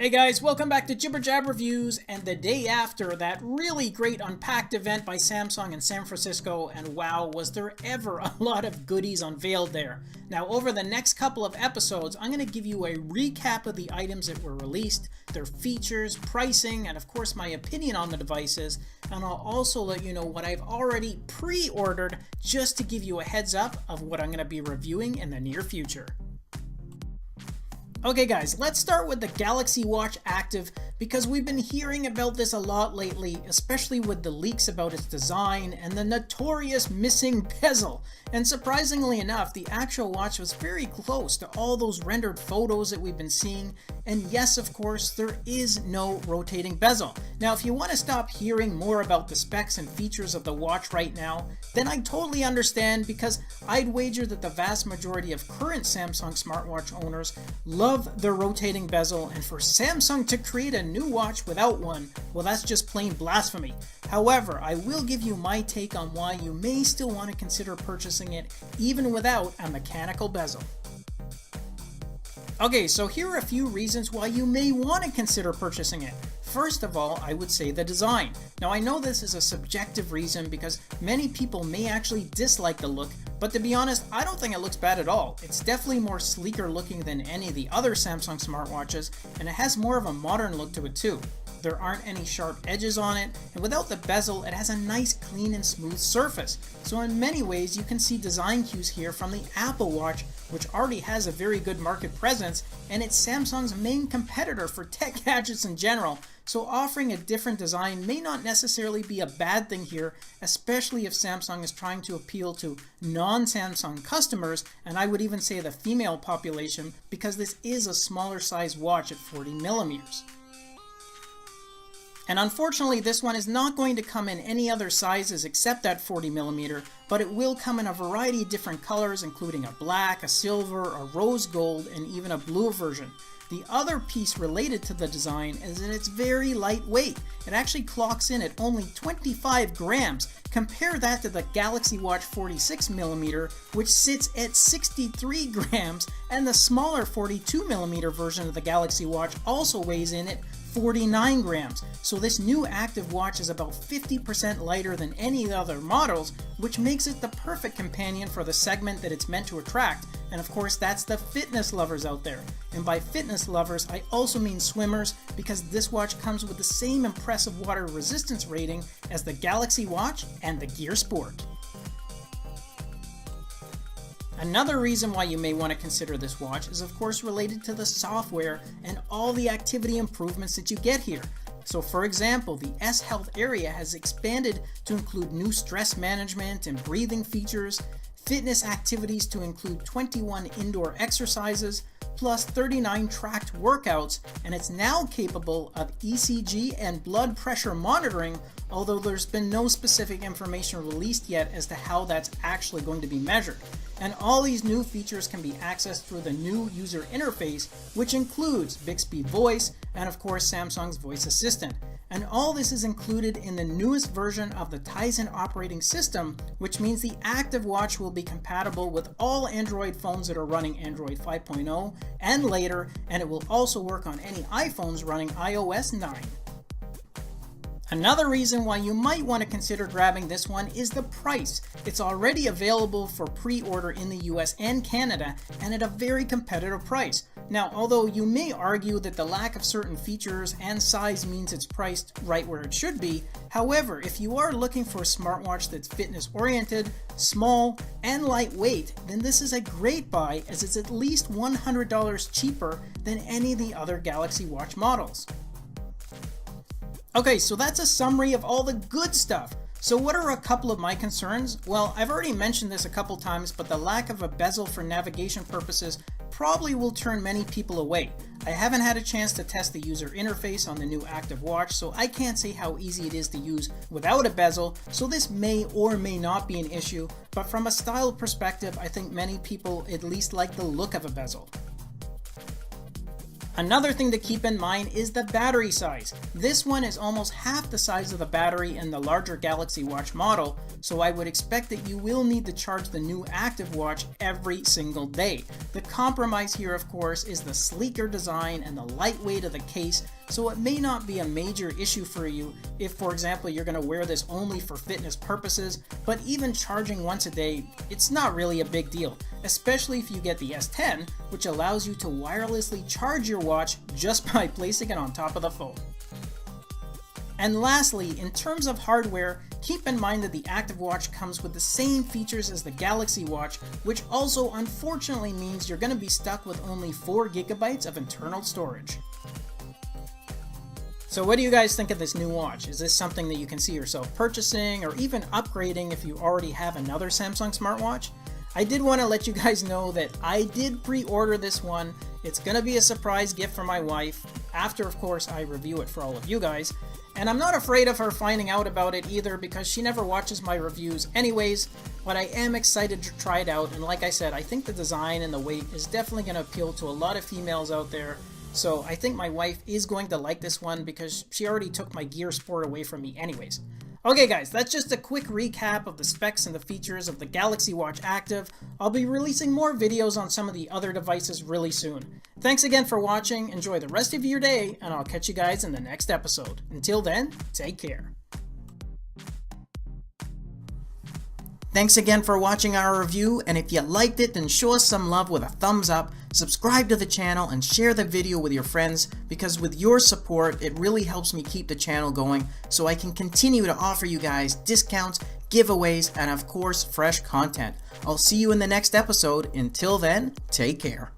Hey guys, welcome back to Jibber Jab Reviews, and the day after that really great Unpacked event by Samsung in San Francisco, and wow, was there ever a lot of goodies unveiled there. Now over the next couple of episodes, I'm going to give you a recap of the items that were released, their features, pricing, and of course my opinion on the devices, and I'll also let you know what I've already pre-ordered just to give you a heads up of what I'm going to be reviewing in the near future. Okay guys, let's start with the Galaxy Watch Active because we've been hearing about this a lot lately, especially with the leaks about its design and the notorious missing bezel. And surprisingly enough, the actual watch was very close to all those rendered photos that we've been seeing. And yes, of course, there is no rotating bezel. Now, if you want to stop hearing more about the specs and features of the watch right now, then I totally understand, because I'd wager that the vast majority of current Samsung smartwatch owners love their rotating bezel, and for Samsung to create a new watch without one, well, that's just plain blasphemy. However, I will give you my take on why you may still want to consider purchasing it even without a mechanical bezel. Okay, so here are a few reasons why you may want to consider purchasing it. First of all, I would say the design. Now I know this is a subjective reason because many people may actually dislike the look, but to be honest, I don't think it looks bad at all. It's definitely more sleeker looking than any of the other Samsung smartwatches, and it has more of a modern look to it too. There aren't any sharp edges on it, and without the bezel, it has a nice clean and smooth surface. So in many ways, you can see design cues here from the Apple Watch, which already has a very good market presence, and it's Samsung's main competitor for tech gadgets in general. So offering a different design may not necessarily be a bad thing here, especially if Samsung is trying to appeal to non-Samsung customers, and I would even say the female population, because this is a smaller size watch at 40 millimeters. And unfortunately, this one is not going to come in any other sizes except that 40 millimeter, but it will come in a variety of different colors, including a black, a silver, a rose gold, and even a blue version. The other piece related to the design is that it's very lightweight. It actually clocks in at only 25 grams. Compare that to the Galaxy Watch 46 millimeter, which sits at 63 grams, and the smaller 42 millimeter version of the Galaxy Watch also weighs in at 49 grams. So this new active watch is about 50% lighter than any of the other models, which makes it the perfect companion for the segment that it's meant to attract. And of course, that's the fitness lovers out there. And by fitness lovers, I also mean swimmers, because this watch comes with the same impressive water resistance rating as the Galaxy Watch and the Gear Sport. Another reason why you may want to consider this watch is of course related to the software and all the activity improvements that you get here. So for example, the S Health area has expanded to include new stress management and breathing features, fitness activities to include 21 indoor exercises, plus 39 tracked workouts, and it's now capable of ECG and blood pressure monitoring, although there's been no specific information released yet as to how that's actually going to be measured. And all these new features can be accessed through the new user interface, which includes Bixby Voice and of course Samsung's Voice Assistant. And all this is included in the newest version of the Tizen operating system, which means the active watch will be compatible with all Android phones that are running Android 5.0 and later, and it will also work on any iPhones running iOS 9. Another reason why you might want to consider grabbing this one is the price. It's already available for pre-order in the US and Canada, and at a very competitive price. Now, although you may argue that the lack of certain features and size means it's priced right where it should be, however, if you are looking for a smartwatch that's fitness oriented, small, and lightweight, then this is a great buy, as it's at least $100 cheaper than any of the other Galaxy Watch models. Okay, so that's a summary of all the good stuff. So what are a couple of my concerns? Well, I've already mentioned this a couple times, but the lack of a bezel for navigation purposes probably will turn many people away. I haven't had a chance to test the user interface on the new active watch, so I can't say how easy it is to use without a bezel, so this may or may not be an issue, but from a style perspective, I think many people at least like the look of a bezel. Another thing to keep in mind is the battery size. This one is almost half the size of the battery in the larger Galaxy Watch model, so I would expect that you will need to charge the new active watch every single day. The compromise here, of course, is the sleeker design and the lightweight of the case, so it may not be a major issue for you if, for example, you're going to wear this only for fitness purposes, but even charging once a day, it's not really a big deal, especially if you get the S10, which allows you to wirelessly charge your watch just by placing it on top of the phone. And lastly, in terms of hardware, keep in mind that the Active Watch comes with the same features as the Galaxy Watch, which also unfortunately means you're going to be stuck with only 4 GB of internal storage. So what do you guys think of this new watch? Is this something that you can see yourself purchasing or even upgrading if you already have another Samsung smartwatch? I did want to let you guys know that I did pre-order this one. It's going to be a surprise gift for my wife, after of course I review it for all of you guys. And I'm not afraid of her finding out about it either because she never watches my reviews anyways, but I am excited to try it out, and like I said, I think the design and the weight is definitely going to appeal to a lot of females out there. So I think my wife is going to like this one because she already took my Gear Sport away from me anyways. Okay guys, that's just a quick recap of the specs and the features of the Galaxy Watch Active. I'll be releasing more videos on some of the other devices really soon. Thanks again for watching, enjoy the rest of your day, and I'll catch you guys in the next episode. Until then, take care. Thanks again for watching our review, and if you liked it, then show us some love with a thumbs up, subscribe to the channel, and share the video with your friends, because with your support, it really helps me keep the channel going so I can continue to offer you guys discounts, giveaways, and of course, fresh content. I'll see you in the next episode. Until then, take care.